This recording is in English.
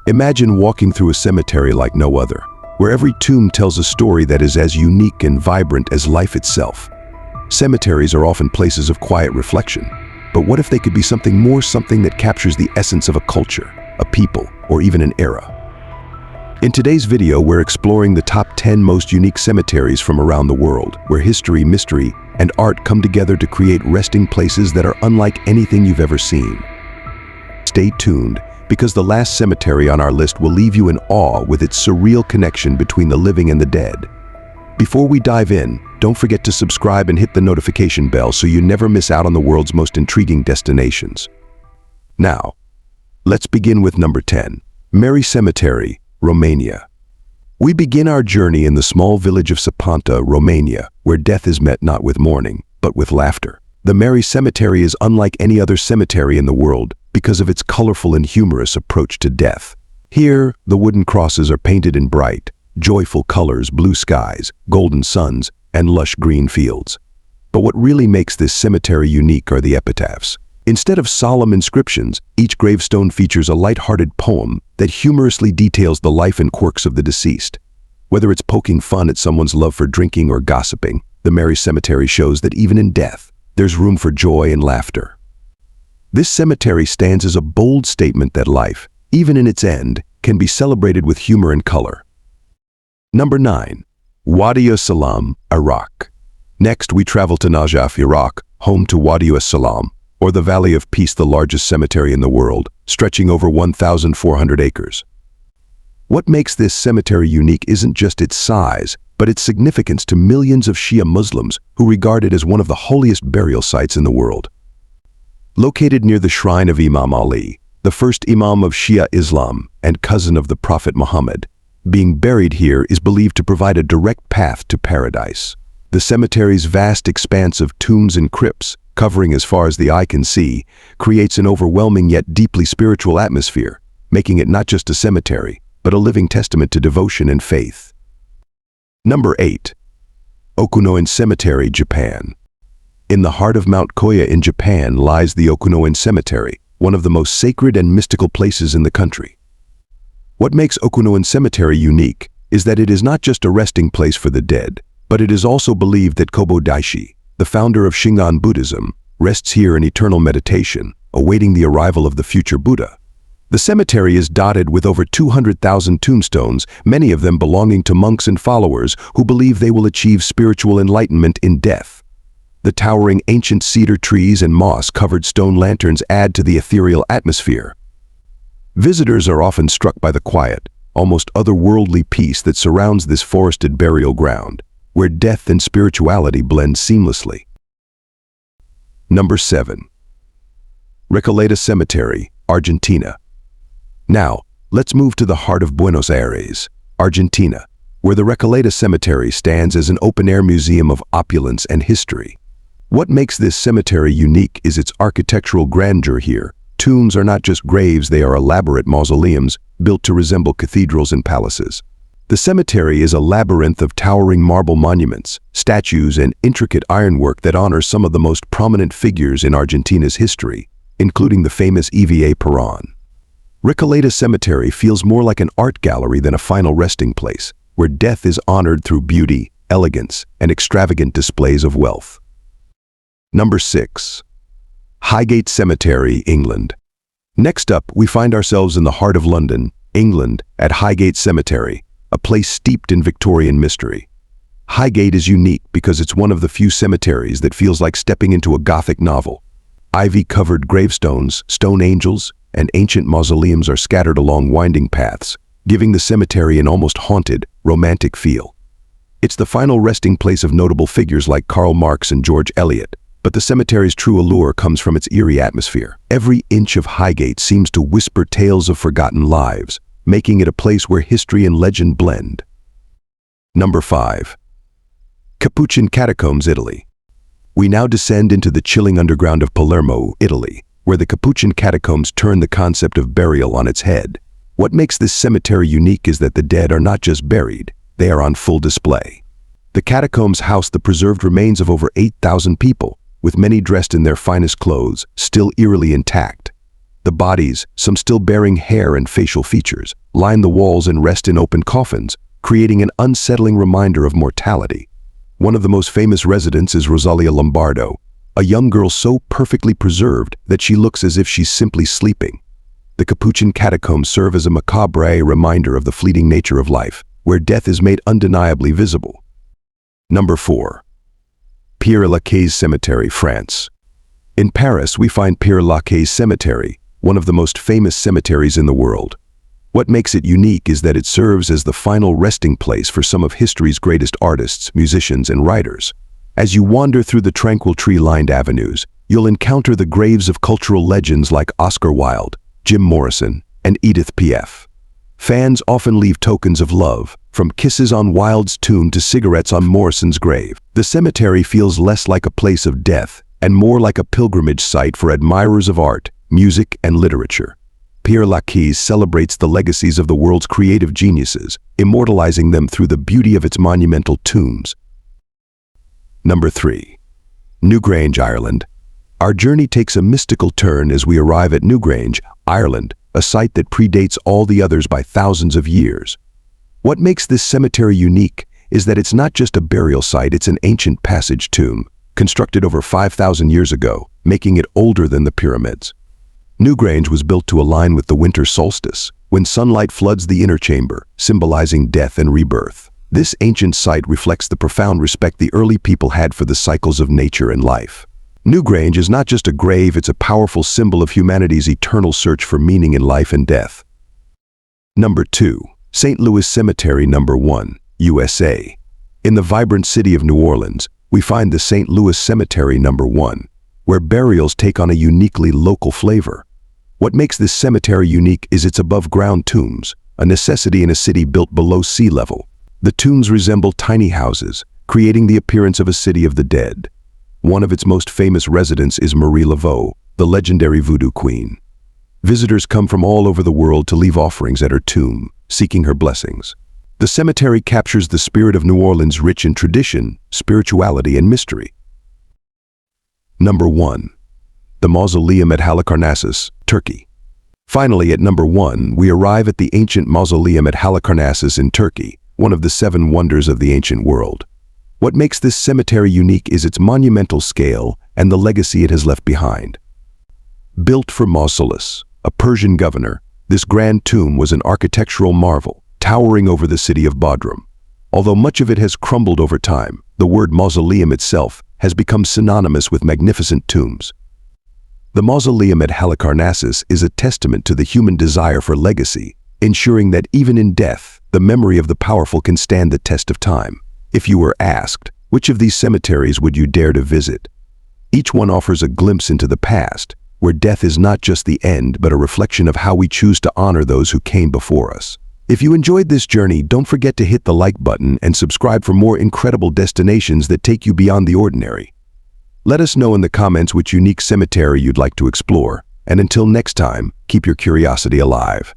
Imagine walking through a cemetery like no other, where every tomb tells a story that is as unique and vibrant as life itself. Cemeteries are often places of quiet reflection, but what if they could be something more, something that captures the essence of a culture, a people, or even an era? In today's video, we're exploring the top 10 most unique cemeteries from around the world, where history, mystery, and art come together to create resting places that are unlike anything you've ever seen. Stay tuned, because the last cemetery on our list will leave you in awe with its surreal connection between the living and the dead. Before we dive in, don't forget to subscribe and hit the notification bell so you never miss out on the world's most intriguing destinations. Now, let's begin with number 10, Mary Cemetery, Romania. We begin our journey in the small village of Sapanta, Romania, where death is met not with mourning, but with laughter. The Mary Cemetery is unlike any other cemetery in the world because of its colorful and humorous approach to death. Here, the wooden crosses are painted in bright, joyful colors, blue skies, golden suns, and lush green fields. But what really makes this cemetery unique are the epitaphs. Instead of solemn inscriptions, each gravestone features a light-hearted poem that humorously details the life and quirks of the deceased. Whether it's poking fun at someone's love for drinking or gossiping, the Mary Cemetery shows that even in death, there's room for joy and laughter. This cemetery stands as a bold statement that life, even in its end, can be celebrated with humor and color. Number 9. Wadi-us-Salaam, Iraq. Next, we travel to Najaf, Iraq, home to Wadi-us-Salaam, or the Valley of Peace, the largest cemetery in the world, stretching over 1,400 acres. What makes this cemetery unique isn't just its size, but its significance to millions of Shia Muslims who regard it as one of the holiest burial sites in the world. Located near the shrine of Imam Ali, the first Imam of Shia Islam and cousin of the Prophet Muhammad, being buried here is believed to provide a direct path to paradise. The cemetery's vast expanse of tombs and crypts, covering as far as the eye can see, creates an overwhelming yet deeply spiritual atmosphere, making it not just a cemetery, but a living testament to devotion and faith. Number 8. Okunoin Cemetery, Japan. In the heart of Mount Koya in Japan lies the Okunoin Cemetery, one of the most sacred and mystical places in the country. What makes Okunoin Cemetery unique is that it is not just a resting place for the dead, but it is also believed that Kobo Daishi, the founder of Shingon Buddhism, rests here in eternal meditation, awaiting the arrival of the future Buddha. The cemetery is dotted with over 200,000 tombstones, many of them belonging to monks and followers who believe they will achieve spiritual enlightenment in death. The towering ancient cedar trees and moss-covered stone lanterns add to the ethereal atmosphere. Visitors are often struck by the quiet, almost otherworldly peace that surrounds this forested burial ground, where death and spirituality blend seamlessly. Number 7. Recoleta Cemetery, Argentina. Now, let's move to the heart of Buenos Aires, Argentina, where the Recoleta Cemetery stands as an open-air museum of opulence and history. What makes this cemetery unique is its architectural grandeur here. Tombs are not just graves, they are elaborate mausoleums built to resemble cathedrals and palaces. The cemetery is a labyrinth of towering marble monuments, statues, and intricate ironwork that honors some of the most prominent figures in Argentina's history, including the famous Eva Perón. Recoleta Cemetery feels more like an art gallery than a final resting place, where death is honored through beauty, elegance, and extravagant displays of wealth. Number 6. Highgate Cemetery, England. Next up, we find ourselves in the heart of London, England, at Highgate Cemetery, a place steeped in Victorian mystery. Highgate is unique because it's one of the few cemeteries that feels like stepping into a Gothic novel. Ivy-covered gravestones, stone angels, and ancient mausoleums are scattered along winding paths, giving the cemetery an almost haunted, romantic feel. It's the final resting place of notable figures like Karl Marx and George Eliot, but the cemetery's true allure comes from its eerie atmosphere. Every inch of Highgate seems to whisper tales of forgotten lives, making it a place where history and legend blend. Number 5. Capuchin Catacombs, Italy. We now descend into the chilling underground of Palermo, Italy, where the Capuchin Catacombs turn the concept of burial on its head. What makes this cemetery unique is that the dead are not just buried, they are on full display. The catacombs house the preserved remains of over 8,000 people, with many dressed in their finest clothes, still eerily intact. The bodies, some still bearing hair and facial features, line the walls and rest in open coffins, creating an unsettling reminder of mortality. One of the most famous residents is Rosalia Lombardo, a young girl so perfectly preserved that she looks as if she's simply sleeping. The Capuchin catacombs serve as a macabre reminder of the fleeting nature of life, where death is made undeniably visible. Number 4. Père Lachaise Cemetery, France. In Paris, we find Père Lachaise Cemetery, one of the most famous cemeteries in the world. What makes it unique is that it serves as the final resting place for some of history's greatest artists, musicians, and writers. As you wander through the tranquil tree-lined avenues, you'll encounter the graves of cultural legends like Oscar Wilde, Jim Morrison, and Edith Piaf. Fans often leave tokens of love, from kisses on Wilde's tomb to cigarettes on Morrison's grave. The cemetery feels less like a place of death and more like a pilgrimage site for admirers of art, music, and literature. Père Lachaise celebrates the legacies of the world's creative geniuses, immortalizing them through the beauty of its monumental tombs. Number 3. Newgrange, Ireland. Our journey takes a mystical turn as we arrive at Newgrange, Ireland, a site that predates all the others by thousands of years. What makes this cemetery unique is that it's not just a burial site, it's an ancient passage tomb, constructed over 5,000 years ago, making it older than the pyramids. Newgrange was built to align with the winter solstice, when sunlight floods the inner chamber, symbolizing death and rebirth. This ancient site reflects the profound respect the early people had for the cycles of nature and life. Newgrange is not just a grave, it's a powerful symbol of humanity's eternal search for meaning in life and death. Number 2. St. Louis Cemetery, Number 1, USA. In the vibrant city of New Orleans, we find the St. Louis Cemetery, Number 1, where burials take on a uniquely local flavor. What makes this cemetery unique is its above-ground tombs, a necessity in a city built below sea level. The tombs resemble tiny houses, creating the appearance of a city of the dead. One of its most famous residents is Marie Laveau, the legendary voodoo queen. Visitors come from all over the world to leave offerings at her tomb, seeking her blessings. The cemetery captures the spirit of New Orleans, rich in tradition, spirituality, and mystery. Number 1. The Mausoleum at Halicarnassus, Turkey. Finally, at Number 1, we arrive at the ancient Mausoleum at Halicarnassus in Turkey, one of the 7 wonders of the ancient world. What makes this cemetery unique is its monumental scale and the legacy it has left behind. Built for Mausolus, a Persian governor, this grand tomb was an architectural marvel, towering over the city of Bodrum. Although much of it has crumbled over time, the word mausoleum itself has become synonymous with magnificent tombs. The mausoleum at Halicarnassus is a testament to the human desire for legacy, ensuring that even in death, the memory of the powerful can stand the test of time. If you were asked, which of these cemeteries would you dare to visit? Each one offers a glimpse into the past, where death is not just the end but a reflection of how we choose to honor those who came before us. If you enjoyed this journey, don't forget to hit the like button and subscribe for more incredible destinations that take you beyond the ordinary. Let us know in the comments which unique cemetery you'd like to explore, and until next time, keep your curiosity alive.